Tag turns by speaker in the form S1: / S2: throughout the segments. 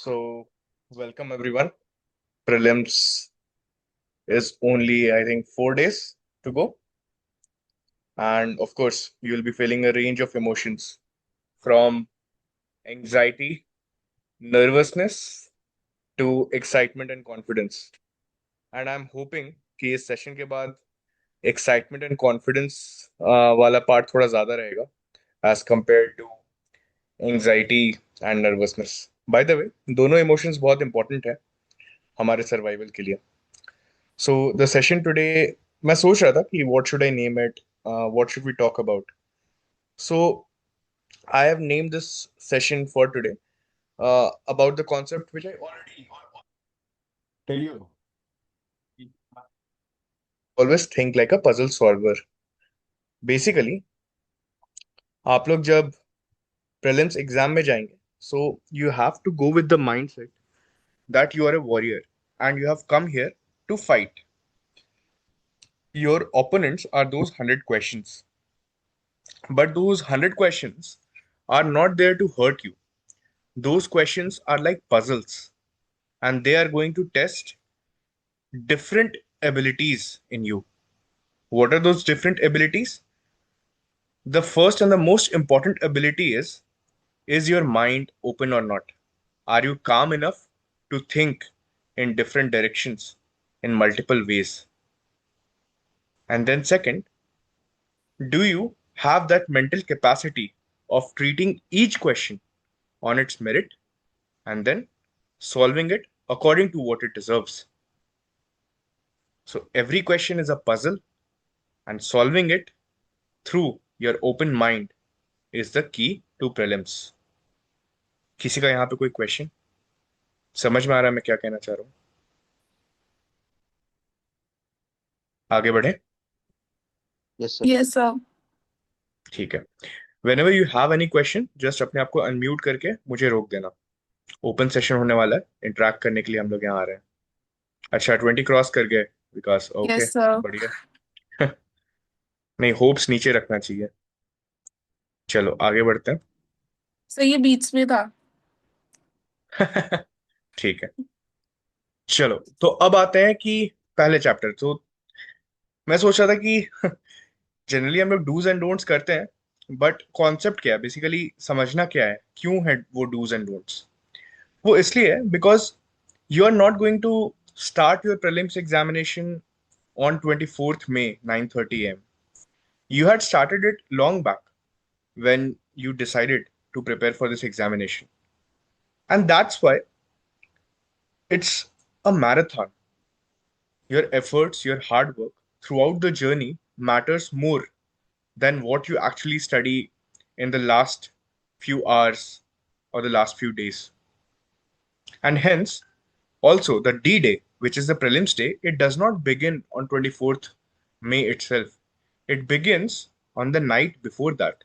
S1: So, welcome everyone. Prelims is only, I think, 4 days to go. And of course, you'll be feeling a range of emotions from anxiety, nervousness to excitement and confidence. And I'm hoping कि इस session के बाद excitement and confidence वाला part थोड़ा ज्यादा रहेगा as compare to anxiety and nervousness. By the way, दोनों emotions बहुत इंपॉर्टेंट है हमारे सर्वाइवल के लिए. So the session today, मैं सोच रहा था कि what should I name it? What should we talk about? So I have named this session for today about the concept which I already tell you. Always think like a puzzle solver. Basically, आप लोग जब prelims exam में जाएंगे, so you have to go with the mindset that you are a warrior and you have come here to fight. Your opponents are those 100 questions, but those 100 questions are not there to hurt you. Those questions are like puzzles, and they are going to test different abilities in you. What are those different abilities? The first and the most important ability is your mind open or not? Are you calm enough to think in different directions in multiple ways? And then, second, do you have that mental capacity of treating each question on its merit and then solving it according to what it deserves? So every question is a puzzle, and solving it through your open mind is the key to prelims. किसी का यहाँ पे कोई question समझ में आ रहा है मैं क्या कहना चाह रहा हूँ? आगे बढ़े.
S2: Yes, sir.
S3: Yes, sir.
S1: ठीक है. Whenever you have any question, just अपने आप को अनम्यूट करके मुझे रोक देना. ओपन सेशन होने वाला है, इंटरेक्ट करने के लिए हम लोग यहाँ आ रहे हैं. अच्छा, 20 क्रॉस कर गए विकास. Okay,
S3: Yes, sir.
S1: बढ़िया. नहीं, होप्स नीचे रखना चाहिए. चलो आगे बढ़ते
S3: So ये बीच में था.
S1: हैं. ठीक है. चलो तो अब आते हैं कि पहले चैप्टर. तो मैं सोच रहा था कि जनरली हम लोग डूज एंड डोंट्स करते हैं, बट कॉन्सेप्ट क्या है बेसिकली, समझना क्या है, क्यों है वो डूज एंड डोंट्स. वो इसलिए है because you are not going to start your prelims examination on 24th May 9:30 a.m. You had started it long back when you decided to prepare for this examination. And that's why it's a marathon. Your efforts, your hard work throughout the journey matters more than what you actually study in the last few hours or the last few days. And hence, also the D Day, which is the prelims day, it does not begin on 24th May itself. It begins on the night before that.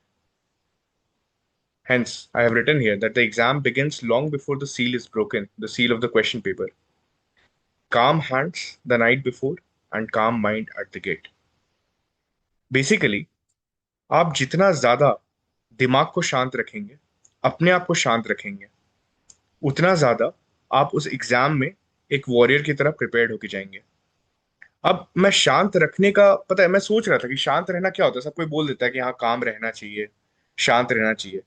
S1: Hence, I have written here that the exam begins long before the seal is broken, the seal of the question paper. Calm hands the night before and calm mind at the gate. Basically, आप जितना ज्यादा दिमाग को शांत रखेंगे, अपने आप को शांत रखेंगे, उतना ज्यादा आप उस एग्जाम में एक वॉरियर की तरह प्रिपेयर्ड होके जाएंगे. अब मैं शांत रखने का, पता है, मैं सोच रहा था कि शांत रहना क्या होता है. सब कोई बोल देता है कि हाँ, काम रहना चाहिए, शांत रहना चाहिए.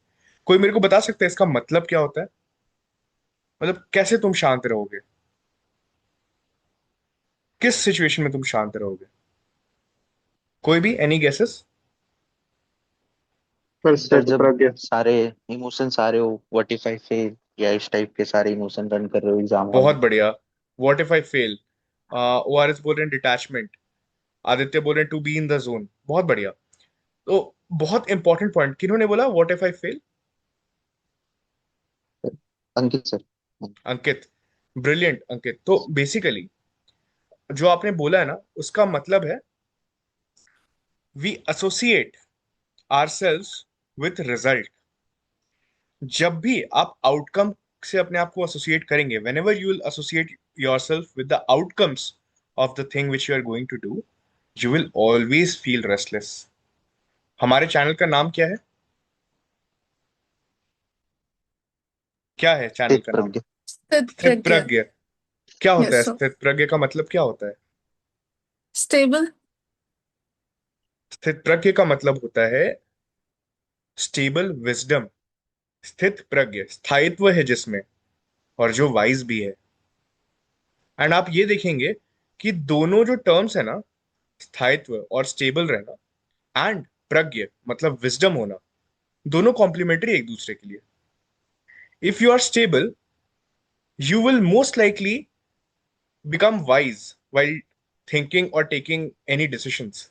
S1: कोई मेरे को बता सकता है इसका मतलब क्या होता है? मतलब कैसे तुम शांत रहोगे, किस सिचुएशन में तुम शांत रहोगे? कोई भी एनी गेसेस?
S2: सर
S4: सर जब
S2: प्रज्ञा।
S4: सारे इमोशन सारे हो, व्हाट इफ आई फेल, या इस टाइप के सारे इमोशन रन कर रहे हो एग्जाम हॉल
S1: बहुत
S4: में.
S1: बढ़िया. What if I fail. ORS बोल रहे हैं डिटैचमेंट. आदित्य बोल रहे हैं to be in the zone. बहुत बढ़िया. तो बहुत इंपॉर्टेंट पॉइंट किन्होंने बोला, what if I fail?
S4: Ankit sir.
S1: Ankit. Brilliant Ankit. तो बेसिकली जो आपने बोला है ना, उसका मतलब है we associate ourselves with result. जब भी आप आउटकम से अपने आप को एसोसिएट करेंगे, whenever you will associate yourself with the outcomes of the thing which you are going to do, you will always feel restless. हमारे चैनल का नाम क्या है? क्या है चैनल
S4: स्थित
S1: का नाम?
S4: प्रज्ञा.
S3: स्थित
S1: स्थित
S3: प्रज्ञ।
S1: प्रज्ञ क्या होता है?
S3: Yes sir.
S1: स्थित प्रज्ञ का मतलब क्या होता है?
S3: स्टेबल।
S1: स्थित प्रज्ञ का मतलब होता है स्टेबल विजडम। स्थित प्रज्ञ स्थायित्व है जिसमें, और जो वाइज भी है। एंड आप ये देखेंगे कि दोनों जो टर्म्स है ना, स्थायित्व और स्टेबल रहना एंड प्रज्ञ मतलब विजडम होना, दोनों कॉम्प्लीमेंट्री एक दूसरे के लिए। If you are stable, you will most likely become wise while thinking or taking any decisions.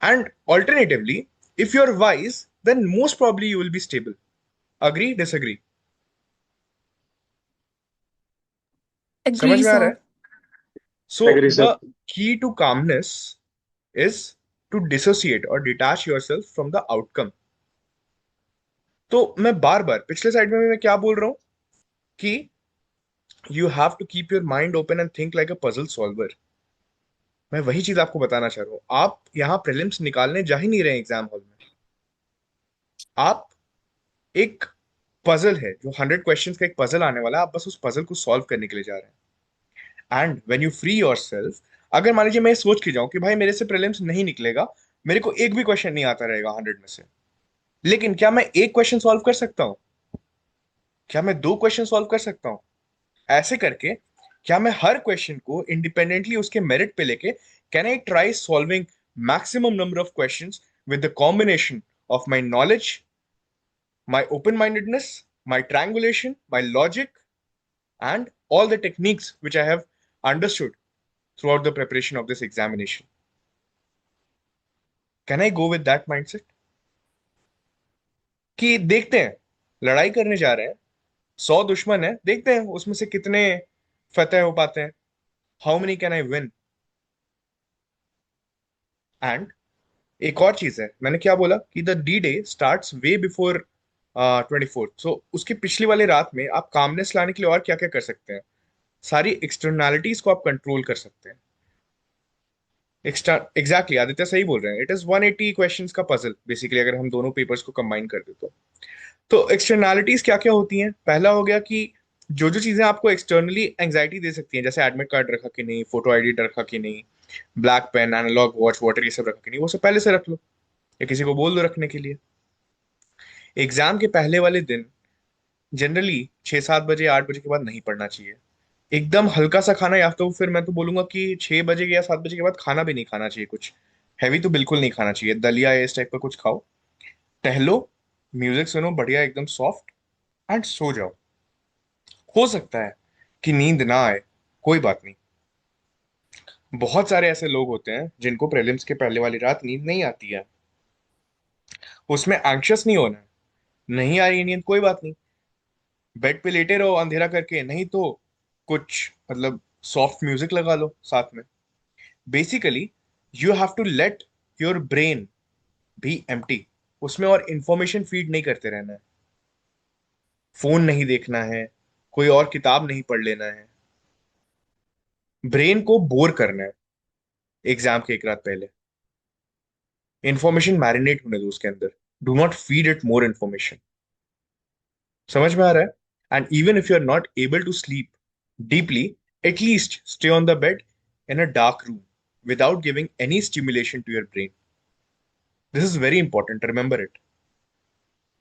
S1: And alternatively, if you're wise, then most probably you will be stable. Agree? Disagree? समझ
S3: agree
S1: में आ रहा
S3: sir.
S1: है? So
S2: agree
S1: the
S2: sir.
S1: key to calmness is to dissociate or detach yourself from the outcome. तो मैं बार बार पिछले side में मैं क्या बोल रहा हूं कि you have to keep your mind open and think like a puzzle solver. मैं वही चीज आपको बताना चाह रहा हूं। आप यहाँ प्रीलिम्स निकालने जा ही नहीं रहे एग्जाम हॉल में। आप एक पजल है जो 100 क्वेश्चंस का एक पजल आने वाला है, आप बस उस पजल को सॉल्व करने के लिए जा रहे हैं। And when you free yourself, अगर मान लीजिए मैं सोच के जाऊं कि भाई मेरे से प्रीलिम्स नहीं निकलेगा, मेरे को एक भी क्वेश्चन नहीं आता रहेगा 100 में से, लेकिन क्या मैं एक क्वेश्चन सॉल्व कर सकता हूँ? क्या मैं दो क्वेश्चन सॉल्व कर सकता हूँ? ऐसे करके क्या मैं हर क्वेश्चन को इंडिपेंडेंटली उसके मेरिट पे लेके can I try solving maximum number of questions with the combination of my knowledge, my open mindedness, my triangulation, my logic, and all the techniques which I have understood throughout the preparation of this examination. Can I go with that mindset? कि देखते हैं, लड़ाई करने जा रहे हैं, 100 दुश्मन है, देखते हैं उसमें से कितने फतेह हो पाते हैं। How many can I win? And एक और चीज है, मैंने क्या बोला कि the D day starts way before 24th। सो उसके पिछली वाली रात में आप कामनेस लाने के लिए और क्या क्या कर सकते हैं? सारी एक्सटर्नैलिटीज को आप कंट्रोल कर सकते हैं। एग्जैक्टली आदित्य सही बोल रहे हैं। इट इज 180 क्वेश्चंस का पजल बेसिकली, अगर हम दोनों पेपर्स को कंबाइन कर दे तो एक्सटर्नैलिटीज क्या क्या होती हैं? पहला हो गया कि जो जो चीजें आपको एक्सटर्नली एंग्जाइटी दे सकती हैं, जैसे एडमिट कार्ड रखा कि नहीं, फोटो आईडी रखा कि नहीं, black pen, analog watch, water, ये सब रखा कि नहीं, वो सब पहले से रख लो या किसी को बोल दो रखने के लिए। एग्जाम के पहले वाले दिन जनरली 6-7 बजे 8 बजे के बाद नहीं पढ़ना चाहिए। एकदम हल्का सा खाना, या तो फिर मैं तो बोलूंगा कि 6 बजे या 7 बजे के बाद खाना भी नहीं खाना चाहिए। कुछ हैवी तो बिल्कुल नहीं खाना चाहिए, दलिया या इस टाइप का कुछ खाओ, टहलो, म्यूजिक सुनो बढ़िया एकदम सॉफ्ट, एंड सो जाओ। हो सकता है कि नींद ना आए, कोई बात नहीं। बहुत सारे ऐसे लोग होते हैं जिनको प्रीलिम्स के पहले वाली रात नींद नहीं आती है। उसमें एंग्शियस नहीं होना है। नहीं आ रही है नींद, कोई बात नहीं, बेड पे लेटे रहो अंधेरा करके, नहीं तो कुछ मतलब सॉफ्ट म्यूजिक लगा लो साथ में। Basically you have to let your brain be empty. उसमें और इंफॉर्मेशन फीड नहीं करते रहना है, फोन नहीं देखना है, कोई और किताब नहीं पढ़ लेना है। ब्रेन को बोर करना है एग्जाम के एक रात पहले। इंफॉर्मेशन मैरिनेट होने दो उसके अंदर, do not feed it more information. समझ में आ रहा है? And even if you are not able to sleep deeply, at least stay on the bed in a dark room without giving any stimulation to your brain. This is very important. Remember it.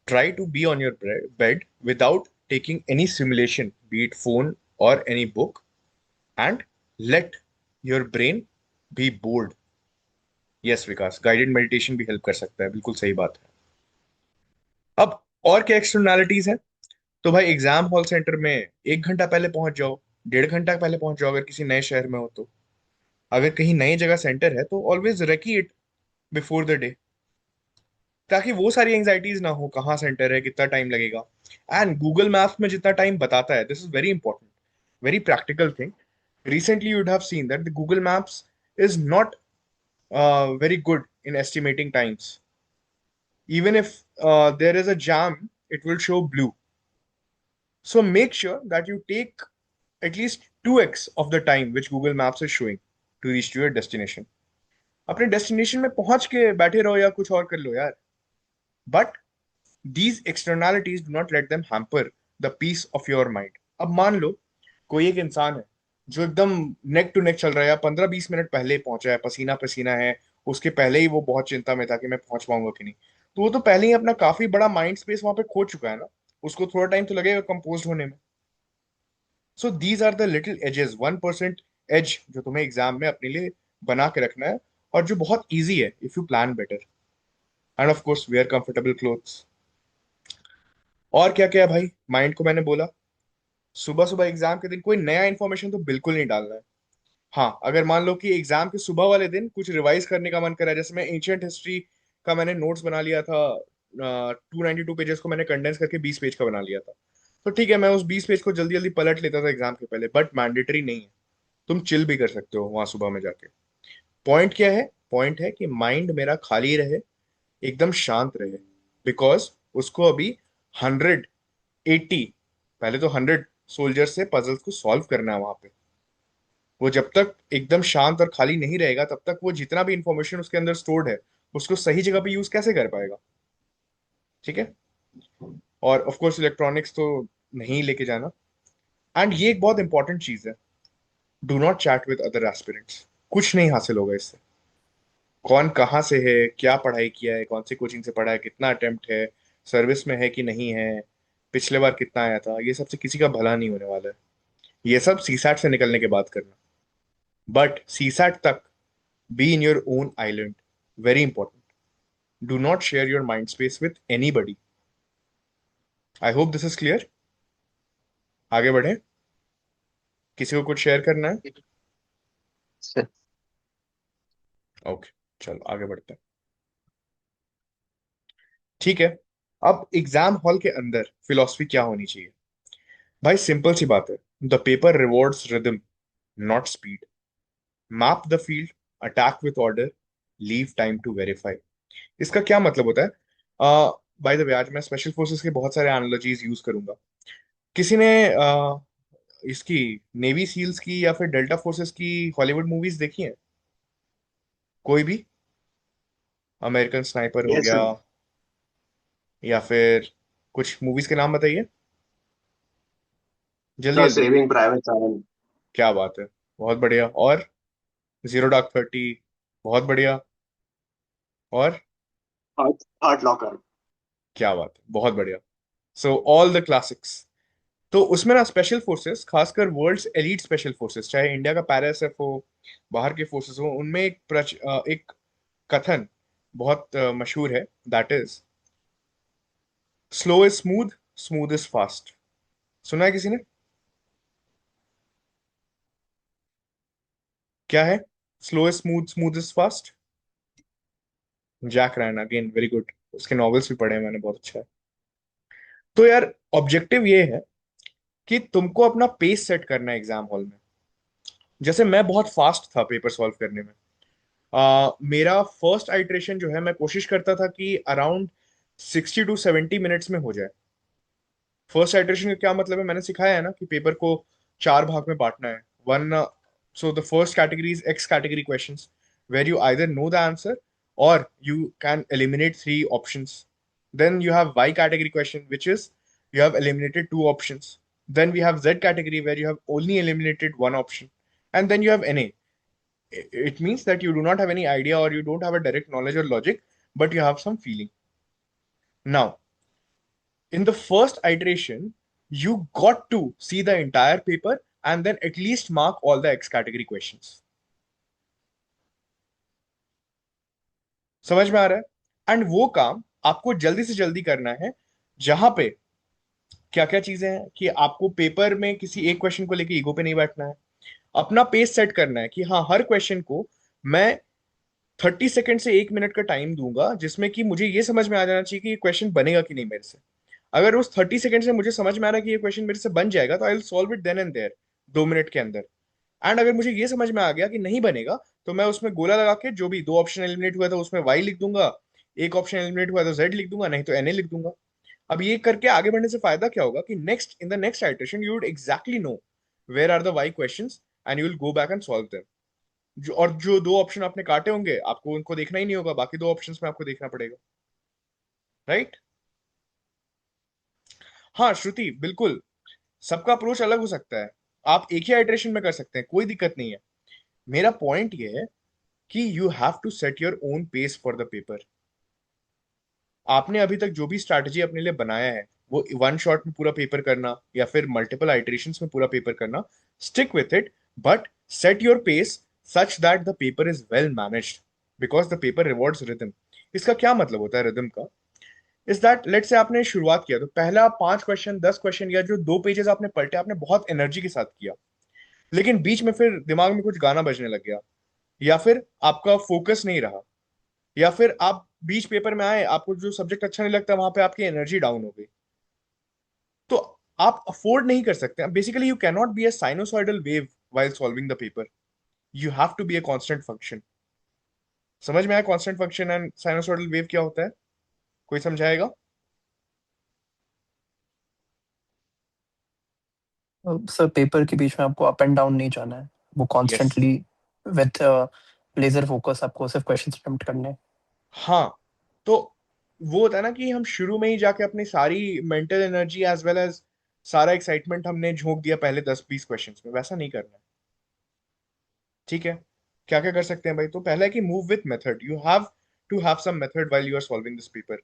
S1: Try to be on your bed without taking any stimulation, be it phone or any book, and let your brain be bored. Yes, Vikas, guided meditation भी help कर सकता है, बिल्कुल सही बात है। अब और क्या एक्सटर्नैलिटीज हैं? तो भाई एग्जाम हॉल सेंटर में 1 घंटा पहले पहुंच जाओ, 1.5 घंटा पहले पहुंच जाओ, अगर किसी नए शहर में हो तो। अगर कहीं नई जगह सेंटर है तो ऑलवेज रखी इट बिफोर द डे, ताकि वो सारी एंग्जाइटीज ना हो कहाँ सेंटर है, कितना टाइम लगेगा। एंड गूगल मैप्स में जितना टाइम बताता है, this is very important, very practical thing. Recently you'd have seen that the Google Maps is not very good in estimating times. Even if there is a jam, it will show blue. So make sure that you take at least 2x of the time which Google Maps is showing to reach to your destination. अपने destination में पहुंच के बैठे रहो या कुछ और कर लो यार, but these externalities do not let them hamper the peace of your mind. अब मान लो कोई एक इंसान है जो एकदम नेक टू नेक चल रहा है, या 15-20 मिनट पहले पहुंचा है, पसीना पसीना है, उसके पहले ही वो बहुत चिंता में था कि मैं पहुंच पाऊंगा कि नहीं, तो वो तो पहले ही अपना काफी बड़ा माइंड स्पेस वहां पे खो चुका है ना, उसको थोड़ा टाइम तो लगेगा कंपोज होने में। So these are the little edges, 1% edge जो तुम्हें एग्जाम में अपने लिए बना के रखना है, और जो बहुत ईजी है if you plan better, and of course wear comfortable clothes. और क्या क्या है भाई, माइंड को मैंने बोला, सुबह सुबह एग्जाम के दिन कोई नया इन्फॉर्मेशन तो बिल्कुल नहीं डालना है। हाँ, अगर मान लो कि एग्जाम के सुबह वाले दिन कुछ रिवाइज करने का मन करा है, जैसे मैं एंशियंट हिस्ट्री का मैंने नोट्स बना लिया था, 292 पेजेस को मैंने कंडेंस करके 20 पेज का बना लिया था, तो ठीक है मैं उस 20 पेज को जल्दी जल्दी पलट लेता था एग्जाम के पहले, बट मैंडेटरी नहीं है। तुम चिल भी कर सकते हो वहां सुबह में जाके। पॉइंट क्या है? पॉइंट है कि माइंड मेरा खाली रहे, एकदम शांत रहे, बिकॉज उसको अभी 180, पहले तो 100 सोल्जर्स से पजल्स को सॉल्व करना है वहां पे। वो जब तक एकदम शांत और खाली नहीं रहेगा तब तक वो जितना भी इंफॉर्मेशन उसके अंदर स्टोर्ड है उसको सही जगह पे यूज कैसे कर पाएगा? ठीक है। और ऑफ कोर्स इलेक्ट्रॉनिक्स तो नहीं लेके जाना। एंड ये एक बहुत इंपॉर्टेंट चीज है, do not chat with other aspirants. कुछ नहीं हासिल होगा इससे। कौन कहाँ से है, क्या पढ़ाई किया है, कौन सी कोचिंग से पढ़ा है, कितना अटेम्प्ट है, सर्विस में है कि नहीं है, पिछले बार कितना आया था, ये सबसे किसी का भला नहीं होने वाला है। ये सब सीसैट से निकलने के बाद करना। बट सीसैट तक be in your own island, very important. Do not share your mind space with anybody. I hope this is clear. आगे बढ़े, किसी को कुछ शेयर करना है?
S4: सर।
S1: ओके, चलो आगे बढ़ते हैं। ठीक है। अब एग्जाम हॉल के अंदर फिलॉसफी क्या होनी चाहिए? भाई सिंपल सी बात है, the paper rewards rhythm not speed. Map the field, attack with order, leave time to verify. इसका क्या मतलब होता है? बाय द वे, आज मैं स्पेशल फोर्सेस के बहुत सारे एनालॉजीज यूज करूंगा। किसी ने इसकी नेवी सील्स की या फिर डेल्टा फोर्सेस की हॉलीवुड मूवीज देखी हैं? कोई भी? अमेरिकन स्नाइपर हो
S2: यस
S1: गया,
S2: सर।
S1: या फिर कुछ मूवीज के नाम बताइए, जल्दी
S2: द
S1: जल्दी।
S2: Saving private Ryan.
S1: क्या बात है, बहुत बढ़िया। और जीरो डार्क 30, बहुत बढ़िया। और
S2: हार्ट हार्ट लॉकर।
S1: क्या बात है, बहुत बढ़िया। So all the classics. तो उसमें ना स्पेशल फोर्सेस, खासकर वर्ल्ड्स एलीट स्पेशल फोर्सेस, चाहे इंडिया का पैरा एसएफ हो, बाहर के फोर्सेस हो, उनमें एक कथन बहुत मशहूर है, that is slow is smooth, smooth is fast. सुना है किसी ने? क्या है? Slow is smooth, smooth is fast. Jack Ryan, again very good. उसके नॉवेल्स भी पढ़े हैं मैंने, बहुत अच्छा है। तो यार ऑब्जेक्टिव ये है कि तुमको अपना पेस सेट करना है एग्जाम हॉल में। जैसे मैं बहुत फास्ट था पेपर सॉल्व करने में। मेरा फर्स्ट आइट्रेशन जो है, मैं कोशिश करता था कि अराउंड 60 to 70 मिनट्स में हो जाए। फर्स्ट आइट्रेशन का क्या मतलब है, मैंने सिखाया है ना कि पेपर को 4 भाग में बांटना है। One, so the first category is X category questions, where you either know the answer और you can eliminate 3 options. Then you have Y category question, which is you have eliminated 2 options. Then we have Z category where you have only eliminated 1 option. And then you have NA. It means that you do not have any idea or you don't have a direct knowledge or logic, but you have some feeling. Now, in the first iteration, you got to see the entire paper and then at least mark all the X category questions. समझ में आ रहा है? And वो काम आपको जल्दी से जल्दी करना है, जहां पे क्या क्या चीजें हैं कि आपको पेपर में किसी एक क्वेश्चन को लेके ईगो पे नहीं बैठना है। अपना पेस सेट करना है कि हाँ, हर क्वेश्चन को मैं 30 सेकंड से 1 मिनट का टाइम दूंगा, जिसमें कि मुझे ये समझ में आ जाना चाहिए कि ये क्वेश्चन बनेगा कि नहीं मेरे से। अगर उस 30 सेकंड से मुझे समझ में आ रहा है कि ये क्वेश्चन मेरे से बन जाएगा, तो I will solve it then and there, 2 minute के अंदर। एंड अगर मुझे ये समझ में आ गया कि नहीं बनेगा, तो मैं उसमें गोला लगा के जो भी 2 ऑप्शन एलिमिनेट हुआ था उसमें वाई लिख दूंगा, एक ऑप्शन एलिमिनेट हुआ तो जेड लिख दूंगा, नहीं तो एनए लिख दूंगा। अब ये करके आगे बढ़ने से फायदा क्या होगा कि next, in the next iteration you would exactly know where are the Y questions, and you will go back and solve them. जो 2 ऑप्शन आपने काटे होंगे आपको उनको देखना ही नहीं होगा, बाकी 2 ऑप्शंस में आपको देखना पड़ेगा, राइट? हाँ श्रुति, बिल्कुल। सबका अप्रोच अलग हो सकता है, आप एक ही आइटरेशन में कर सकते हैं, कोई दिक्कत नहीं है। मेरा पॉइंट ये है कि you have to set your own pace for the paper. आपने अभी तक जो भी स्ट्रैटेजी अपने लिए बनाया है, वो वन शॉट में पूरा पेपर करना या फिर मल्टीपल आइटरेशंस में पूरा पेपर करना, stick with it, but set your pace such that the paper is well managed, because the paper rewards rhythm. इसका क्या मतलब होता है रिदम का? इज दैट लेट से आपने शुरुआत किया तो पहला 5 क्वेश्चन 10 क्वेश्चन या जो 2 पेजेस आपने पलटे, आपने बहुत एनर्जी के साथ किया, लेकिन बीच में फिर दिमाग में कुछ गाना बजने लग गया, या फिर आपका फोकस नहीं रहा, या फिर आप बीच पेपर में आए, आपको जो सब्जेक्ट अच्छा नहीं लगता वहां पे आपकी एनर्जी डाउन हो गई, तो आप अफोर्ड नहीं कर सकते। Basically you cannot be a sinusoidal wave while solving the paper, you have to be a constant function. समझ में आया constant function and sinusoidal wave क्या होता है? कोई समझाएगा?
S5: सर पेपर के बीच में आपको अप एंड डाउन नहीं जाना है, वो
S1: yes.
S5: Constantly with laser focus आपको सिर्फ क्वेश्चन अटेम्प्ट करने हैं।
S1: हाँ, तो वो होता है ना कि हम शुरू में ही जाके अपनी सारी mental energy as well as सारा एक्साइटमेंट हमने झोंक दिया पहले 10-20 क्वेश्चंस में, वैसा नहीं करना है। ठीक है, क्या क्या कर सकते हैं भाई? तो पहला है कि move with method, you have to have some method while you are solving this paper.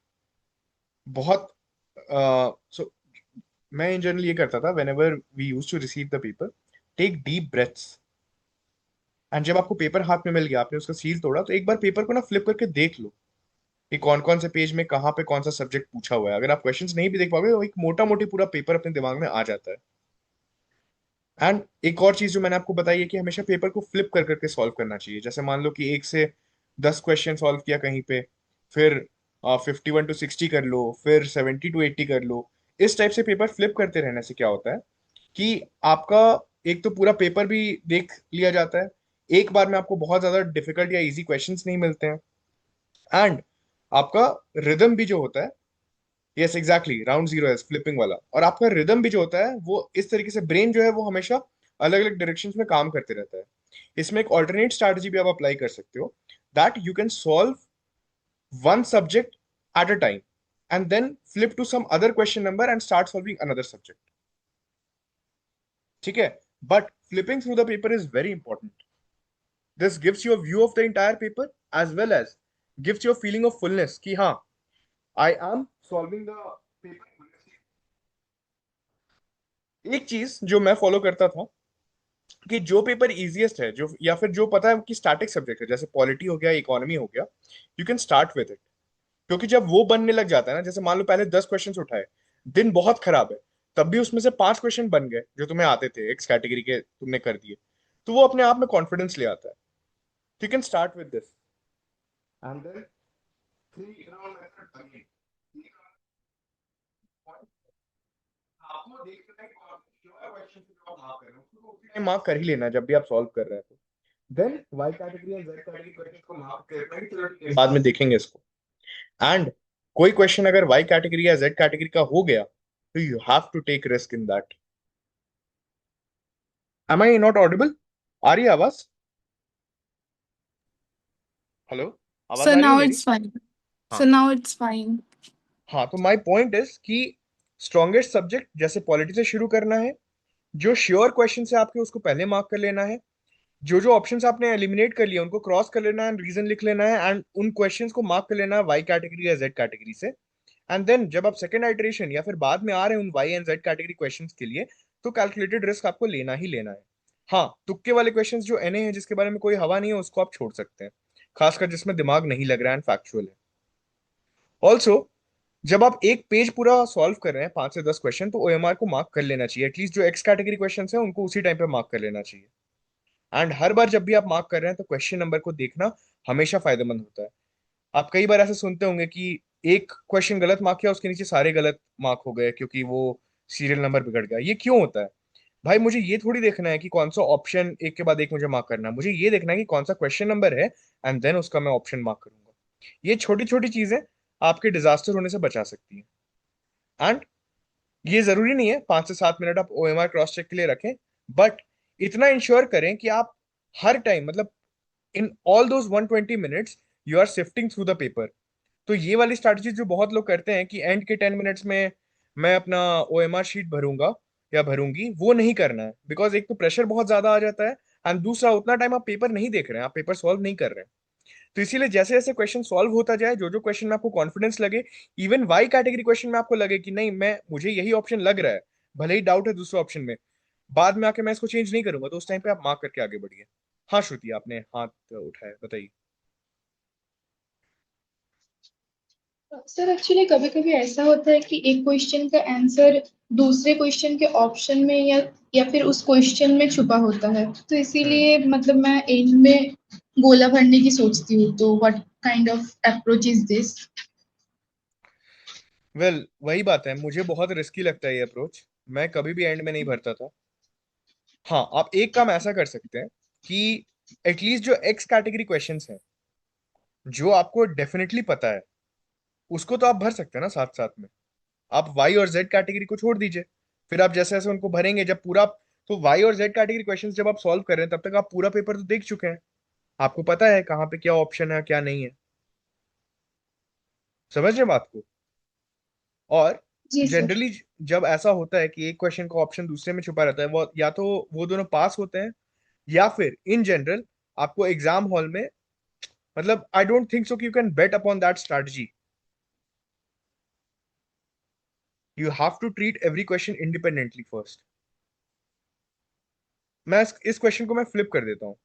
S1: बहुत सो मैं इन जनरल ये करता था, whenever we use to receive the paper, take deep breaths, and जब आपको पेपर हाथ में मिल गया, आपने उसका सील तोड़ा, तो एक बार पेपर को ना फ्लिप करके देख लो कि कौन कौन से पेज में कहाँ पे कौन सा सब्जेक्ट पूछा हुआ है। अगर आप क्वेश्चंस नहीं भी देख पाओगे, तो एक मोटा मोटी पूरा पेपर अपने दिमाग में आ जाता है। एंड एक और चीज जो मैंने आपको बताई है कि हमेशा पेपर को फ्लिप कर करके सॉल्व करना चाहिए। जैसे मान लो कि 1 से 10 क्वेश्चन सॉल्व किया कहीं पे, फिर 51 to 60 कर लो, फिर 70 to 80 कर लो। इस टाइप से पेपर फ्लिप करते रहने से क्या होता है कि आपका एक तो पूरा पेपर भी देख लिया जाता है, एक बार में आपको बहुत ज्यादा डिफिकल्ट या इजी क्वेश्चंस नहीं मिलते हैं, एंड आपका रिदम भी जो होता है, यस एग्जैक्टली, राउंड जीरो है फ्लिपिंग वाला, और आपका रिदम भी जो होता है वो इस तरीके से, ब्रेन जो है वो हमेशा अलग अलग डायरेक्शंस में काम करते रहता है। इसमें एक ऑल्टरनेट स्ट्रैटेजी भी आप अप्लाई कर सकते हो, that you can solve one subject at a time and then flip to some other question number and start solving another subject. ठीक है, but flipping through the paper is very important. This gives you a view of the entire paper as well as gives you a feeling of fullness कि हाँ, I am solving the paper. एक चीज जो मैं follow करता था कि जो पेपर इजीएस्ट है, जो या फिर जो पता है कि स्टैटिक सब्जेक्ट है, जैसे पॉलिटी हो गया, इकोनॉमी हो गया, you can start with it. क्योंकि जब वो बनने लग जाता है ना, जैसे मान लो पहले 10 क्वेश्चन उठाए, दिन बहुत खराब है, तब भी उसमें से 5 क्वेश्चन बन गए जो तुम्हें आते थे, एक कैटेगरी के तुमने कर दिए, तो वो अपने आप में कॉन्फिडेंस ले आता है। You can start with this and then three round method again. आपको देखना है कि कौन से क्वेश्चन जो आप मार्क कर रहे हो उसको उसी टाइम मार्क कर ही लेना है जब भी आप सॉल्व कर रहे हैं। तो then Y category and Z category question को मार्क करना है, चलो बाद में देखेंगे इसको। एंड कोई क्वेश्चन अगर वाई कैटेगरी या जेड कैटेगरी का हो गया, तो you have to take risk in that. Am I not audible? आ रही है आवाज? हेलो, आवाज
S3: So
S1: आ रही है
S3: now
S1: मेरी?
S3: it's fine.
S1: हाँ।
S3: So now it's fine.
S1: हाँ, तो माई पॉइंट इज कि स्ट्रॉन्गेस्ट सब्जेक्ट जैसे पॉलिटी से शुरू करना है, जो श्योर क्वेश्चन है आपके उसको पहले मार्क कर लेना है, जो जो ऑप्शंस आपने एलिमिनेट कर लिया उनको क्रॉस कर लेना है, रीजन लिख लेना है, एंड उन क्वेश्चंस को मार्क कर लेना है वाई कैटेगरी या जेड कैटेगरी से। एंड देन जब आप सेकंड आइटरेशन या फिर बाद में आ रहे हैं उन Y and Z category questions के लिए, तो कैलकुलेटेड रिस्क आपको लेना ही लेना है। हाँ, तुक्के वाले क्वेश्चंस जो एनए है, जिसके बारे में कोई हवा नहीं है, उसको आप छोड़ सकते हैं, खासकर जिसमें दिमाग नहीं लग रहा है एंड फैक्चुअल है। ऑल्सो जब आप एक पेज पूरा सॉल्व कर रहे हैं 5 से 10 क्वेश्चन, तो ओएमआर को मार्क कर लेना चाहिए, एटलीस्ट जो एक्स कैटेगरी क्वेश्चन है उनको उसी टाइम पे मार्क कर लेना चाहिए। एंड हर बार जब भी आप मार्क कर रहे हैं तो क्वेश्चन नंबर को देखना हमेशा फायदेमंद होता है। आप कई बार ऐसे सुनते होंगे कि एक क्वेश्चन गलत मार्क किया, उसके नीचे सारे गलत मार्क हो गए क्योंकि वो सीरियल नंबर बिगड़ गया। ये क्यों होता है भाई? मुझे ये थोड़ी देखना है कि कौन सा ऑप्शन एक के बाद एक मुझे मार्क करना है, मुझे ये देखना है कि कौन सा क्वेश्चन नंबर है, एंड देन उसका मैं ऑप्शन मार्क करूंगा। ये छोटी छोटी चीजें आपके डिजास्टर होने से बचा सकती हैं। एंड ये जरूरी नहीं है 5 से 7 मिनट आप ओएमआर क्रॉस चेक के लिए रखें, बट इतना इंश्योर करें कि आप हर टाइम, मतलब in all those 120 minutes, you are sifting through the paper. तो ये वाली स्ट्रैटेजी जो बहुत लोग करते हैं कि एंड के 10 मिनट्स में मैं अपना ओएमआर शीट भरूंगा, या भरूंगी वो नहीं करना है, बिकॉज एक तो प्रेशर बहुत ज्यादा आ जाता है, एंड दूसरा उतना टाइम आप पेपर नहीं देख रहे हैं, आप पेपर सॉल्व नहीं कर रहे हैं। तो इसीलिए जैसे जैसे क्वेश्चन सॉल्व होता जाए, जो जो क्वेश्चन में आपको कॉन्फिडेंस लगे, इवन वाई कैटेगरी क्वेश्चन में आपको लगे कि नहीं, मैं मुझे यही ऑप्शन लग रहा है, भले ही डाउट है दूसरे ऑप्शन में, बाद में आके मैं इसको चेंज नहीं करूंगा, तो उस टाइम पे आप मार्क करके आगे बढ़िए। हाँ श्रुति, आपने हाथ उठाया, बताइए।
S6: सर एक्चुअली कभी कभी ऐसा होता है कि एक क्वेश्चन का आंसर दूसरे क्वेश्चन के ऑप्शन में या फिर उस क्वेश्चन में छुपा होता है, तो इसीलिए मतलब मैं एंड में गोला भरने की सोचती हूँ, तो what kind of approach is this?
S1: Well वही बात है, मुझे बहुत रिस्की लगता है ये अप्रोच, मैं कभी भी एंड में नहीं भरता था। हाँ, आप एक काम ऐसा कर सकते हैं कि एटलीस्ट जो एक्स कैटेगरी क्वेश्चंस हैं, जो आपको डेफिनेटली पता है, उसको तो आप भर सकते हैं ना साथ साथ में। आप वाई और जेड कैटेगरी को छोड़ दीजिए, फिर आप जैसे जैसे उनको भरेंगे, जब पूरा, तो वाई और जेड कैटेगरी क्वेश्चंस जब आप सॉल्व कर रहे हैं, तब तक आप पूरा पेपर तो देख चुके हैं, आपको पता है कहाँ पे क्या ऑप्शन है क्या नहीं है। समझ रहे बात को? और
S6: जी सर।
S1: जनरली जब ऐसा होता है कि एक क्वेश्चन का ऑप्शन दूसरे में छुपा रहता है, वो या तो वो दोनों पास होते हैं, या फिर इन जनरल आपको एग्जाम हॉल में, मतलब आई डोंट थिंक सो कि you can bet upon that strategy. You have to treat every question independently first. मैं इस क्वेश्चन को मैं फ्लिप कर देता हूँ।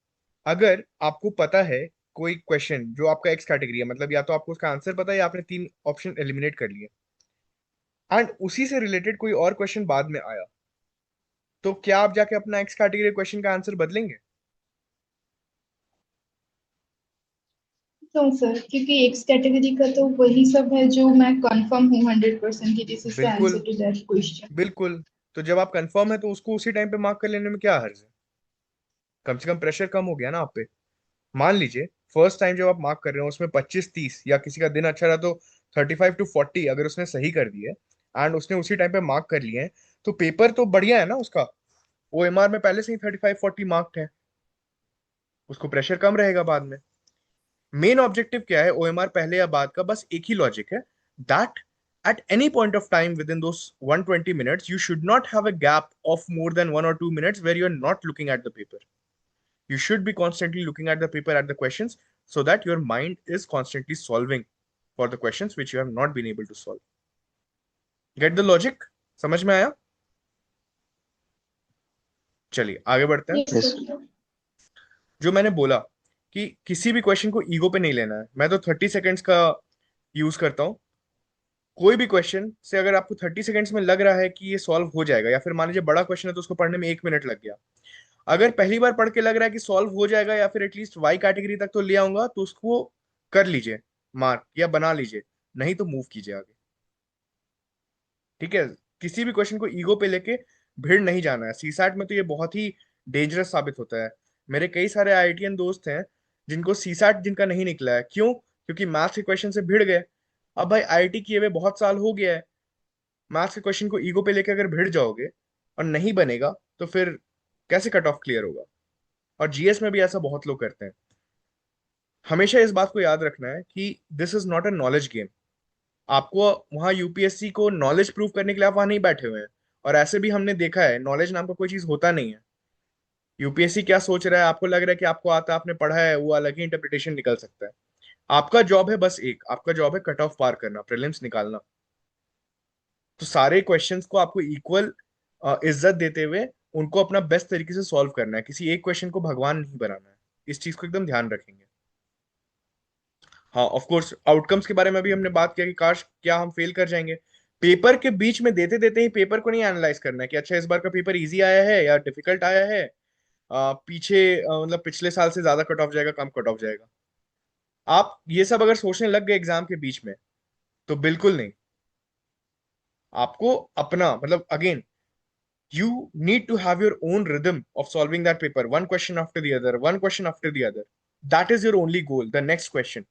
S1: अगर आपको पता है कोई क्वेश्चन जो आपका एक्स कैटेगरी है, मतलब या तो आपको उसका आंसर पता है या आपने 3 ऑप्शन एलिमिनेट कर लिए, एंड उसी से रिलेटेड कोई और क्वेश्चन बाद में आया, तो क्या आप जाके अपना एक्स कैटेगरी क्वेश्चन का आंसर बदलेंगे?
S6: तो सर क्योंकि एक्स कैटेगरी का तो वही सब है जो मैं कंफर्म हूँ 100% कि दिस इज द आंसर
S1: बिल्कुल,
S6: टू दैट क्वेश्चन।
S1: बिल्कुल। तो जब आप कंफर्म है तो उसको उसी टाइम पे मार्क कर लेने में क्या हर्ज है? कम से कम प्रेशर कम हो गया ना आप पे। मान लीजिए फर्स्ट टाइम जब आप मार्क कर रहे हो उसमें 25-30, या किसी का दिन अच्छा रहा तो 35-40 अगर उसने सही कर दिए, एंड उसने उसी टाइम पे मार्क कर लिए हैं, तो पेपर तो बढ़िया है ना उसका। ओएमआर में पहले से ही 35-40 मार्क्ड है, उसको प्रेशर कम रहेगा बाद में। मेन ऑब्जेक्टिव क्या है ओएमआर पहले या बाद का? बस एक ही लॉजिक है, that at any point of time within those 120 minutes you should not have a gap of more than 1 or 2 minutes where you're not looking at the paper. You should be constantly looking at the paper, at the questions, so that your mind is constantly solving for the questions which you have not been able to solve. Get the logic? समझ में आया? चलिए आगे बढ़ते हैं।
S6: Yes
S4: yes.
S6: Sir.
S1: जो मैंने बोला कि किसी भी क्वेश्चन को ईगो पे नहीं लेना है, मैं तो 30 सेकेंड्स का यूज करता हूँ। कोई भी क्वेश्चन से अगर आपको 30 सेकेंड्स में लग रहा है कि ये सॉल्व हो जाएगा, या फिर मान लीजिए बड़ा क्वेश्चन है तो उसको पढ़ने में 1 मिनट लग गया, अगर पहली बार पढ़ के लग रहा है कि सॉल्व हो जाएगा या फिर एटलीस्ट वाई कैटेगरी तक तो ले आऊंगा, तो उसको कर लीजिए मार्क या बना लीजिए, नहीं तो मूव कीजिए आगे। ठीक है? किसी भी क्वेश्चन को ईगो पे लेके भिड़ नहीं जाना है। सीसैट में तो ये बहुत ही डेंजरस साबित होता है। मेरे कई सारे आईआईटीएन दोस्त हैं जिनको सीसैट जिनका नहीं निकला है, क्यों? क्योंकि मैथ्स के क्वेश्चन से भिड़ गए। अब भाई आईआईटी किए हुए बहुत साल हो गया है, मैथ्स के क्वेश्चन को ईगो पे लेके अगर भिड़ जाओगे और नहीं बनेगा, तो फिर कैसे कट ऑफ क्लियर होगा? और जीएस में भी ऐसा बहुत लोग करते हैं। हमेशा इस बात को याद रखना है कि this is not a knowledge game. आपको वहां यूपीएससी को नॉलेज प्रूव करने के लिए आप वहां नहीं बैठे हुए हैं। और ऐसे भी हमने देखा है, नॉलेज नाम का कोई चीज होता नहीं है। यूपीएससी क्या सोच रहा है, आपको लग रहा है कि आपको आता है, आपने पढ़ा है, वो अलग ही इंटरप्रिटेशन निकल सकता है। आपका जॉब है बस एक, आपका जॉब है कट ऑफ पार करना, प्रीलिम्स निकालना। तो सारे क्वेश्चंस को आपको इक्वल इज्जत देते हुए उनको अपना बेस्ट तरीके से सॉल्व करना है, किसी एक क्वेश्चन को भगवान नहीं बनाना है। इस चीज को एकदम ध्यान रखेंगे। हाँ ऑफ कोर्स, आउटकम्स के बारे में भी हमने बात किया कि काश क्या हम फेल कर जाएंगे। पेपर के बीच में देते देते ही पेपर को नहीं एनालाइज करना है कि अच्छा इस बार का पेपर इजी आया है या डिफिकल्ट आया है, पीछे मतलब पिछले साल से ज्यादा कट ऑफ जाएगा कम कट ऑफ जाएगा। आप ये सब अगर सोचने लग गए एग्जाम के बीच में, तो बिल्कुल नहीं। आपको अपना मतलब again, you need to have your own rhythm of solving that paper, one question after the other, one question after the other. That is your only goal. The next question,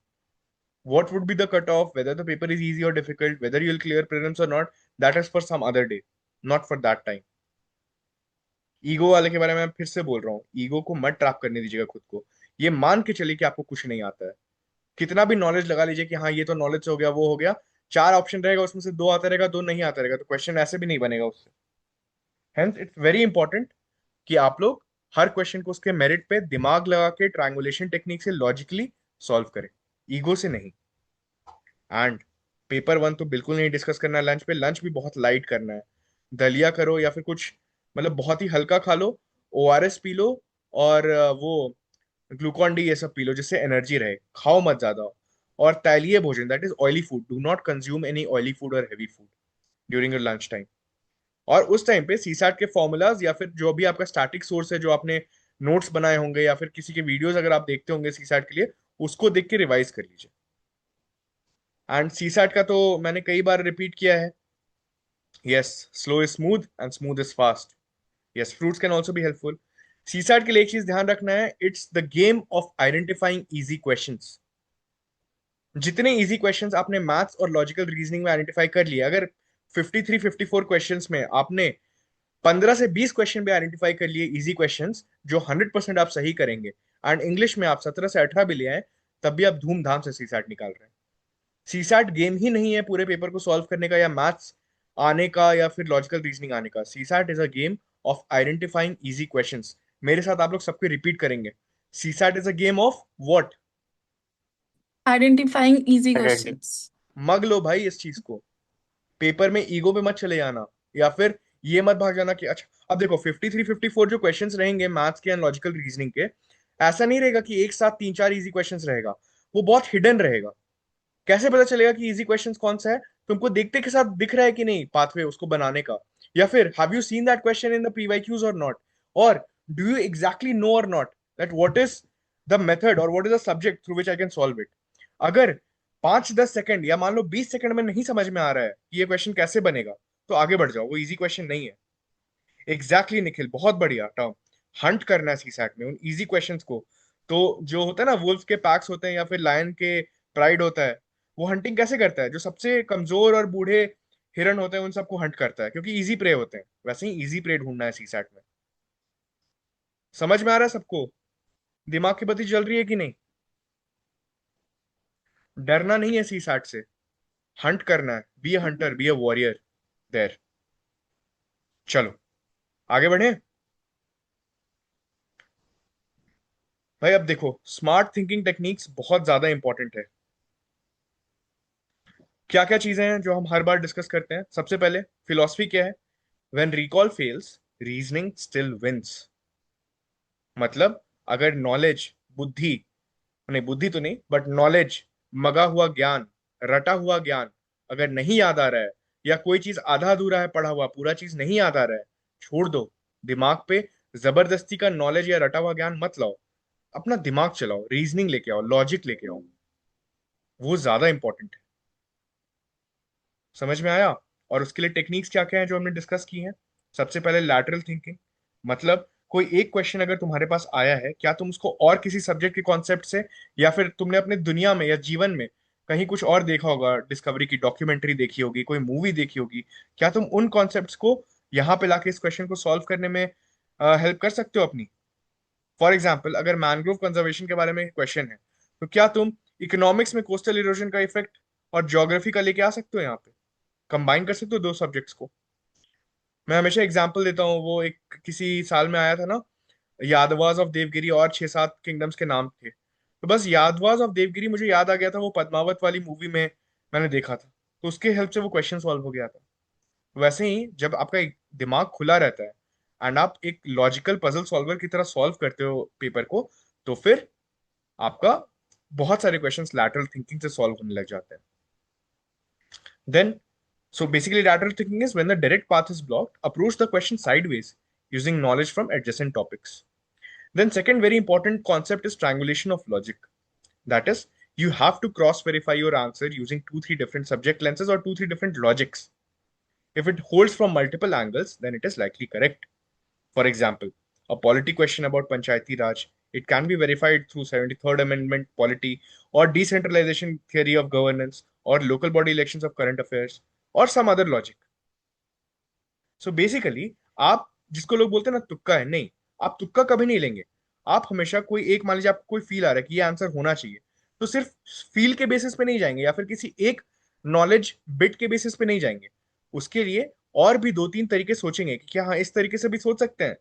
S1: what would be the cutoff, whether the paper is easy or difficult, whether you'll clear prelims or not, that is for some other day, not for that time. Ego वाले के बारे में मैं फिर से बोल रहा हूँ, ईगो को मत ट्रैप करने दीजिएगा खुद को। ये मान के चलिए कि आपको कुछ नहीं आता है, कितना भी नॉलेज लगा लीजिए कि हाँ ये तो नॉलेज हो गया वो हो गया, 4 ऑप्शन रहेगा उसमें से 2 आता रहेगा 2 नहीं आता रहेगा, तो क्वेश्चन ऐसे भी नहीं बनेगा उससे। हेंस इट्स वेरी इंपॉर्टेंट कि आप लोग हर क्वेश्चन को उसके मेरिट पे दिमाग लगा के ट्रायंगुलेशन टेक्निक से लॉजिकली सॉल्व करें, ईगो से नहीं। एंड पेपर वन तो बिल्कुल नहीं डिस्कस करना है लंच पे, लंच भी बहुत लाइट करना है। दलिया करो या फिर कुछ मतलब बहुत ही हल्का खा लो, ओआरएस पी लो, और वो ग्लूकॉन डी ये सब पी लो जिससे एनर्जी रहे, खाओ मत ज्यादा। और तैलीय भोजन, that is oily food, do not consume any oily food और heavy food during your lunch time. और उस टाइम पे सीसैट के फॉर्मूलाज या फिर जो भी आपका स्टैटिक सोर्स है, जो आपने नोट्स बनाए होंगे या फिर किसी के वीडियोस अगर आप देखते होंगे सीसैट के लिए, उसको देख के रिवाइज कर लीजिए। एंड सीसैट का तो मैंने कई बार रिपीट किया है, yes, slow is smooth and smooth is fast, yes, fruits can also be helpful. CSAT के लिए एक चीज ध्यान रखना है, it's the game of identifying easy questions. जितने इजी क्वेश्चंस आपने मैथ्स और लॉजिकल रीजनिंग में आइडेंटिफाई कर लिए, अगर 53 54 क्वेश्चंस में आपने 15 से 20 क्वेश्चन भी आइडेंटिफाई कर लिए इजी क्वेश्चंस, जो 100% आप सही करेंगे, एंड इंग्लिश में आप 17 से 18 भी ले आए, तब भी आप धूमधाम से सीसैट निकाल रहे हैं। सीसैट गेम ही नहीं है पूरे पेपर को सॉल्व करने का, या मैथ्स आने का, या फिर लॉजिकल रीजनिंग आने का। CSAT is a game of identifying easy questions. मेरे साथ आप लोग सबको रिपीट करेंगे, CSAT is a game of what?
S3: Identifying easy
S4: Identity.
S3: questions.
S1: मग लो भाई इस चीज को, पेपर में ईगो पे मत चले जाना, या फिर ये मत भाग जाना कि अच्छा। अब देखो 53 54 जो क्वेश्चंस रहेंगे मैथ्स के एंड लॉजिकल रीजनिंग के, ऐसा नहीं रहेगा कि एक साथ 3 4 इजी क्वेश्चंस रहेगा, वो बहुत हिडन रहेगा। कैसे पता चलेगा कि इजी क्वेश्चंस कौन सा है? तुमको देखते के साथ दिख रहा है कि नहीं पाथवे उसको बनाने का, या फिर have you seen that question in the PYQs और नॉट, और डू यू एग्जैक्टली नो और not that what is the method और what is the subject through which I can solve it. अगर 5 10 सेकंड या मान लो 20 सेकंड में नहीं समझ में आ रहा है कि ये क्वेश्चन कैसे बनेगा, तो आगे बढ़ जाओ, वो इजी क्वेश्चन नहीं है। एग्जैक्टली निखिल, बहुत बढ़िया टर्म। हंट करना है सीसैट में उन इजी क्वेश्चंस को। तो जो होता है ना, वुल्फ के पैक्स होते हैं या फिर लायन के प्राइड होता है, वो हंटिंग कैसे करता है? जो सबसे कमजोर और बूढ़े हिरन होते हैं उन सबको हंट करता है, क्योंकि इजी प्रे होते हैं। वैसे ही इजी प्रे ढूंढना है सीसैट में। समझ में आ रहा है सबको? दिमाग की बत्ती जल रही है कि नहीं? डरना नहीं है सीसैट से, हंट करना है। Be a hunter, be a warrior there. चलो आगे बढ़े भाई। अब देखो, स्मार्ट थिंकिंग टेक्निक्स बहुत ज्यादा इंपॉर्टेंट है। क्या क्या चीजें हैं जो हम हर बार डिस्कस करते हैं? सबसे पहले फिलॉसफी क्या है? When recall fails, reasoning still wins. मतलब अगर नॉलेज, बुद्धि, नहीं बुद्धि तो नहीं बट नॉलेज, मगा हुआ ज्ञान, रटा हुआ ज्ञान अगर नहीं याद आ रहा है, या कोई चीज आधा अधूरा है पढ़ा हुआ, पूरा चीज नहीं याद आ रहा है, छोड़ दो। दिमाग पे जबरदस्ती का नॉलेज या रटा हुआ ज्ञान मत लाओ, अपना दिमाग चलाओ, रीजनिंग लेके आओ, लॉजिक लेके आओ, वो ज्यादा इंपॉर्टेंट है। समझ में आया? और उसके लिए टेक्निक्स क्या क्या है जो हमने डिस्कस की हैं? सबसे पहले लैटरल थिंकिंग, मतलब कोई एक क्वेश्चन अगर तुम्हारे पास आया है, क्या तुम उसको और किसी सब्जेक्ट के कॉन्सेप्ट से, या फिर तुमने अपने दुनिया में या जीवन में कहीं कुछ और देखा होगा, डिस्कवरी की डॉक्यूमेंट्री देखी होगी, कोई मूवी देखी होगी, क्या तुम उन कॉन्सेप्ट्स को यहाँ पे लाके इस क्वेश्चन को सॉल्व करने में हेल्प कर सकते हो अपनी? फॉर एग्जाम्पल, अगर मैनग्रोव कंजर्वेशन के बारे में क्वेश्चन है, तो क्या तुम इकोनॉमिक्स में कोस्टल इरोजन का इफेक्ट और ज्योग्राफी का लेके आ सकते हो यहाँ पे? कंबाइन कर सकते हो दो सब्जेक्ट्स को। मैं हमेशा एग्जांपल देता हूँ, वो एक किसी साल में आया था ना, यादवास ऑफ देवगिरी और 6 7 किंगडम्स के नाम थे, तो बस यादवास ऑफ देवगिरी मुझे याद आ गया था, वो पद्मावत वाली मूवी में मैंने देखा था, तो उसके हेल्प से वो क्वेश्चन सॉल्व हो गया था। वैसे ही जब आपका एक दिमाग खुला रहता है एंड आप एक लॉजिकल पजल सॉल्वर की तरह सॉल्व करते हो पेपर को, तो फिर आपका बहुत सारे क्वेश्चंस लैटरल थिंकिंग से सॉल्व होने लग जाते हैं। Then so basically, lateral thinking is when the direct path is blocked, approach the question sideways using knowledge from adjacent topics. Then second very important concept is triangulation of logic. That is, you have to cross verify your answer using 2 3 different subject lenses or 2 3 different logics. If it holds from multiple angles, then it is likely correct. For example, a polity question about Panchayati Raj, it can be verified through 73rd Amendment polity, or decentralization theory of governance, or local body elections of current affairs, or some other logic. So basically आप, जिसको लोग बोलते हैं ना तुक्का है, नहीं, आप तुक्का कभी नहीं लेंगे। आप हमेशा कोई एक, मान लीजिए आपको कोई फील आ रहा है कि ये आंसर होना चाहिए, तो सिर्फ फील के बेसिस पे नहीं जाएंगे या फिर किसी एक नॉलेज बिट के बेसिस पे नहीं जाएंगे। उसके लिए और भी 2-3 तरीके सोचेंगे कि क्या हाँ इस तरीके से भी सोच सकते हैं।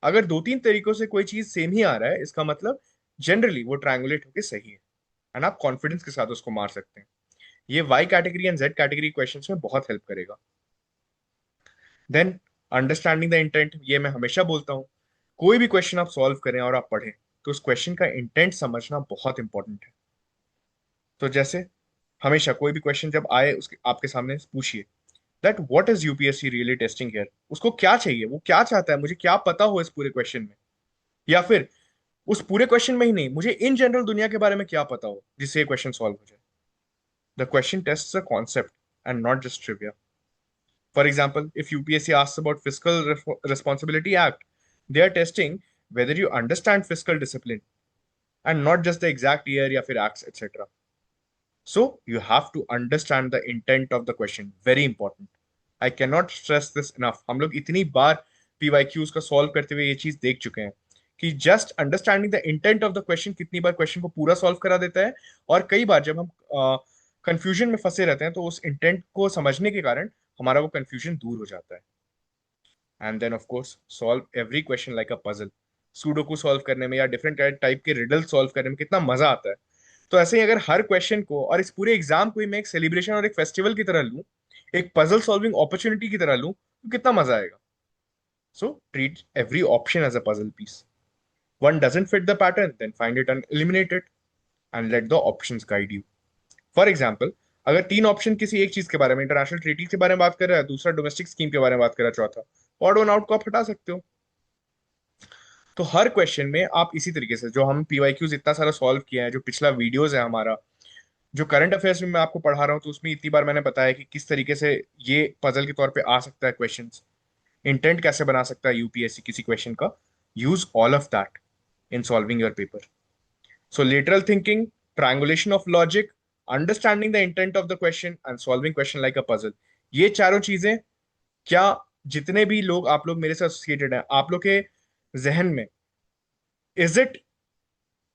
S1: अगर 2-3 तरीकों से कोई चीज सेम ही आ रहा है, इसका मतलब जनरली वो ट्रायंगुलेट होके सही है, एंड आप कॉन्फिडेंस के साथ उसको मार सकते हैं। ये Y category and Z category questions में बहुत हेल्प करेगा। देन अंडरस्टैंडिंग द इंटेंट, ये मैं हमेशा बोलता हूँ, कोई भी क्वेश्चन आप सॉल्व करें और आप पढ़ें तो उस क्वेश्चन का इंटेंट समझना बहुत इंपॉर्टेंट है। तो जैसे हमेशा कोई भी क्वेश्चन जब आए उसके आपके सामने पूछिए that what is UPSC really testing here, उसको क्या चाहिए, वो क्या चाहता है, मुझे क्या पता हो इस पूरे क्वेश्चन में, या फिर उस पूरे क्वेश्चन में ही नहीं, मुझे इन जनरल दुनिया के बारे में क्या पता हो जिससे ये क्वेश्चन सॉल्व हो जाए। The question tests a concept and not just trivia. For example, if UPSC asks about Fiscal Responsibility Act, they are testing whether you understand fiscal discipline and not just the exact year या फिर acts etc. So you have to understand the intent of the question. Very important. I cannot stress this enough. हम लोग इतनी बार PYQs का solve करते हुए ये चीज देख चुके हैं कि just understanding the intent of the question कितनी बार क्वेश्चन को पूरा सॉल्व करा देता है, और कई बार जब हम कंफ्यूजन में फंसे रहते हैं तो उस इंटेंट को समझने के कारण हमारा वो कंफ्यूजन दूर हो जाता है। And then of course solve every question like a puzzle. Sudoku solve करने में या डिफरेंट टाइप के रिडल सॉल्व करने में कितना मजा आता है। तो ऐसे ही अगर हर क्वेश्चन को और इस पूरे एग्जाम को ही मैं एक सेलिब्रेशन और एक फेस्टिवल की तरह लूं, एक पजल सॉल्विंग अपॉर्चुनिटी की तरह लूं, तो कितना मजा आएगा। So treat every option as a puzzle piece. One doesn't fit the pattern, then find it and eliminate it and let the options guide you. For example, अगर 3 ऑप्शन किसी एक चीज के बारे में, इंटरनेशनल ट्रीटी के बारे में बात कर रहा है, दूसरा डोमेस्टिक स्कीम के बारे में बात कर रहा है, चौथा ऑड वन आउट को आप हटा सकते हो। तो हर क्वेश्चन में आप इसी तरीके से, जो हम पीवाईक्यूज इतना सारा सॉल्व किया है, जो पिछला वीडियोस है हमारा, जो करंट अफेयर्स में मैं आपको पढ़ा रहा हूँ, तो उसमें इतनी बार मैंने बताया कि किस तरीके से ये पजल के तौर पे आ सकता है क्वेश्चंस, इंटेंट कैसे बना सकता है यूपीएससी किसी क्वेश्चन का। Use all of that in solving your paper. So lateral thinking, triangulation of logic, understanding the intent of the question and solving question like a puzzle. ये चारों चीजें, क्या जितने भी लोग आप लोग मेरे से एसोसिएटेड हैं, आप लोग के जहन में is it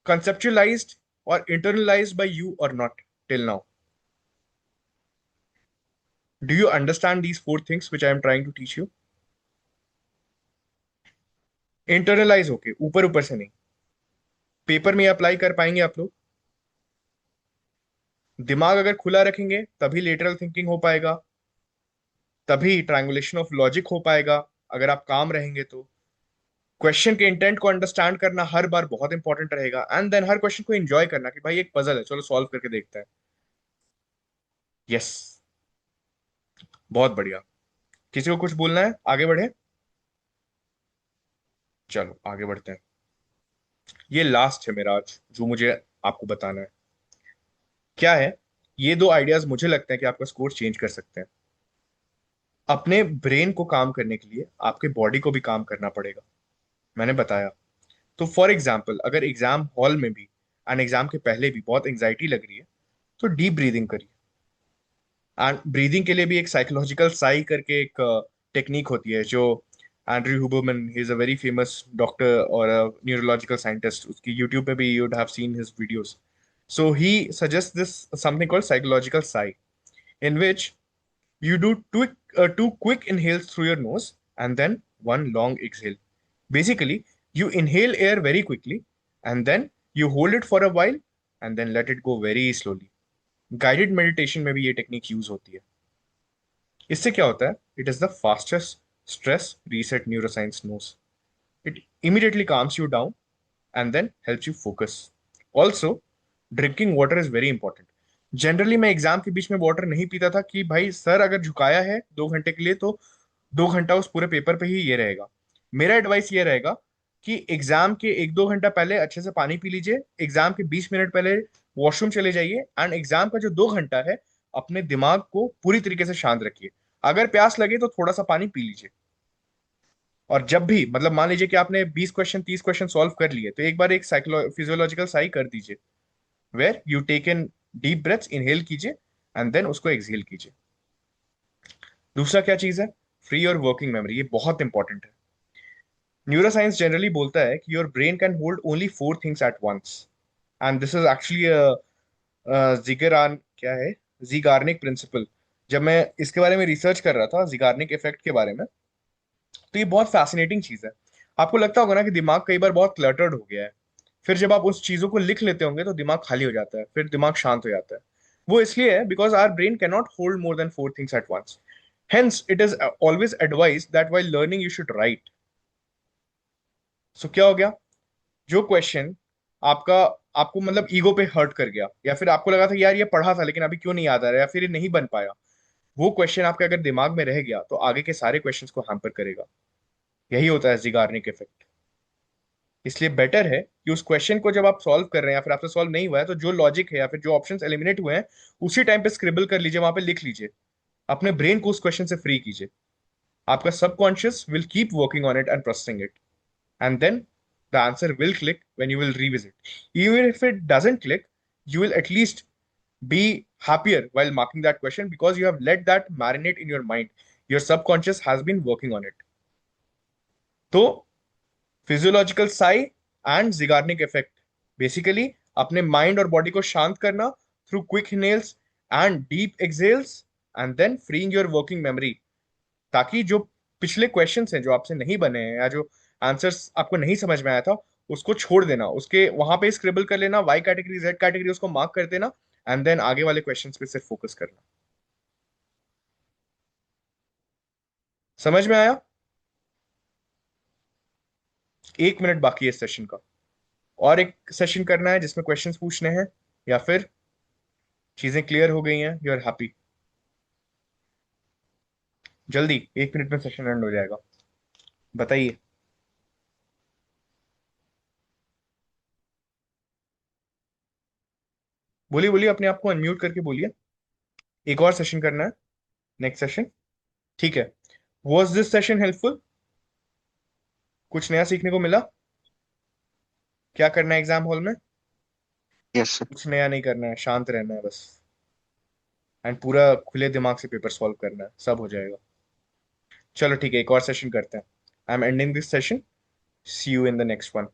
S1: conceptualized or internalized by you or not till now? Do you understand these 4 things which I am trying to teach you? Internalize होके, ऊपर ऊपर से नहीं, पेपर में अप्लाई कर पाएंगे आप लोग। दिमाग अगर खुला रखेंगे तभी लेटरल थिंकिंग हो पाएगा, तभी ट्रायंगुलेशन ऑफ लॉजिक हो पाएगा। अगर आप काम रहेंगे तो क्वेश्चन के इंटेंट को अंडरस्टैंड करना हर बार बहुत इंपॉर्टेंट रहेगा, एंड देन हर क्वेश्चन को एंजॉय करना कि भाई एक पजल है, चलो सॉल्व करके देखते हैं। यस, बहुत बढ़िया। किसी को कुछ बोलना है, आगे बढ़े? चलो आगे बढ़ते हैं। ये लास्ट है मेरा आज जो मुझे आपको बताना है। क्या है? ये 2 आइडियाज मुझे लगता है कि आपका स्कोर चेंज कर सकते हैं। अपने ब्रेन को काम करने के लिए आपके बॉडी को भी काम करना पड़ेगा, मैंने बताया। तो फॉर एग्जाम्पल, अगर एग्जाम हॉल में भी एंड एग्जाम के पहले भी बहुत एंग्जाइटी लग रही है, तो डीप ब्रीदिंग करिए। एंड ब्रीदिंग के लिए भी एक साइकोलॉजिकल साई करके एक टेक्निक होती है, जो Andrew Huberman, he is a very famous doctor और न्यूरोलॉजिकल साइंटिस्ट, उसकी यूट्यूब पे भी you would have seen his videos. So he suggest this something called psychological Sai, in which you do 2 quick inhales through your nose and then 1 long exhale. Basically, you inhale air very quickly and then you hold it for a while and then let it go very slowly. Guided meditation में भी ये technique use होती है। इससे क्या होता है? It is the fastest stress reset neuroscience knows. It immediately calms you down and then helps you focus. Also, drinking water is very important. Generally मैं एग्जाम के बीच में वाटर नहीं पीता था कि भाई सर अगर झुकाया है 2 घंटे के लिए तो 2 घंटा उस पूरे पेपर पे ही ये रहेगा। मेरा एडवाइस ये रहेगा कि एग्जाम के 1-2 घंटा पहले अच्छे से पानी पी लीजिए, एग्जाम के 20 मिनट पहले वॉशरूम चले जाइए, एंड एग्जाम का जो 2 घंटा है अपने दिमाग को पूरी तरीके से शांत रखिए। अगर प्यास लगे तो थोड़ा सा पानी पी लीजिए। और जब भी, मतलब मान लीजिए कि आपने 20 क्वेश्चन 30 क्वेश्चन सॉल्व कर लिए, तो एक बार एक फिजियोलॉजिकल साई कर दीजिए, where you take in deep breaths, inhale कीजिए एंड देन उसको एक्सहेल कीजिए। दूसरा क्या चीज है? फ्री और वर्किंग मेमोरी, ये बहुत इंपॉर्टेंट है। न्यूरोसाइंस जनरली बोलता है कि your brain can hold only 4 things at once, and this is actually जिगरान क्या है, जीगार्निक प्रिंसिपल, जब मैं इसके बारे में रिसर्च कर रहा था, जिगार्निक इफेक्ट के बारे में, तो ये बहुत फैसिनेटिंग चीज है। आपको लगता होगा ना कि दिमाग कई बार बहुत क्लटर्ड हो गया है, फिर जब आप उस चीजों को लिख लेते होंगे तो दिमाग खाली हो जाता है, फिर दिमाग शांत हो जाता है। वो इसलिए है because our brain can not hold more than 4 things at once. Hence it is always advise that while learning you should write. So क्या हो गया, जो क्वेश्चन आपका, आपको मतलब ईगो पे हर्ट कर गया, या फिर आपको लगा था कि यार ये पढ़ा था लेकिन अभी क्यों नहीं याद आ रहा है, या फिर ये नहीं बन पाया, वो क्वेश्चन आपके अगर दिमाग में रह गया तो आगे के सारे क्वेश्चंस को हैम्पर करेगा। यही होता है जिगार्निक इफेक्ट। इसलिए बेटर है कि उस क्वेश्चन को जब आप सॉल्व कर रहे हैं या फिर आपसे सॉल्व नहीं हुआ है, तो जो लॉजिक है या फिर जो ऑप्शंस एलिमिनेट हुए हैं उसी टाइम पे स्क्रिबल कर लीजिए, वहां पे लिख लीजिए। अपने ब्रेन को उस क्वेश्चन से फ्री कीजिए। आपका subconscious will keep working on it and processing it, and then the answer will click when you will revisit. Even if it doesn't click, you will at least be happier while marking that question because you have let that marinate in your mind. Your subconscious has been working on it. तो physiological sigh and Zeigarnik effect basically अपने mind और body को शांत करना through quick inhales and deep exhales and then freeing your working memory, ताकि जो पिछले questions हैं जो आपसे नहीं बने हैं या जो आंसर्स आपको नहीं समझ में आया था, उसको छोड़ देना, उसके वहां पे स्क्रिबल कर लेना, वाई कैटेगरी जेड कैटेगरी उसको मार्क कर देना, एंड देन आगे वाले क्वेश्चंस पे सिर्फ फोकस करना। समझ में आया? 1 मिनट बाकी है इस सेशन का, और एक सेशन करना है जिसमें क्वेश्चंस पूछने हैं, या फिर चीजें क्लियर हो गई हैं, यू आर हैप्पी? जल्दी 1 मिनट में सेशन एंड हो जाएगा, बताइए। बोलिए बोलिए, अपने आप को अनम्यूट करके बोलिए। एक और सेशन करना है, नेक्स्ट सेशन। ठीक है। Was this session helpful? कुछ नया सीखने को मिला? क्या करना है एग्जाम हॉल में?
S4: Yes sir.
S1: कुछ नया नहीं करना है, शांत रहना है बस, एंड पूरा खुले दिमाग से पेपर सॉल्व करना है, सब हो जाएगा। चलो ठीक है, एक और सेशन करते हैं। I am ending this session. See you in the next one.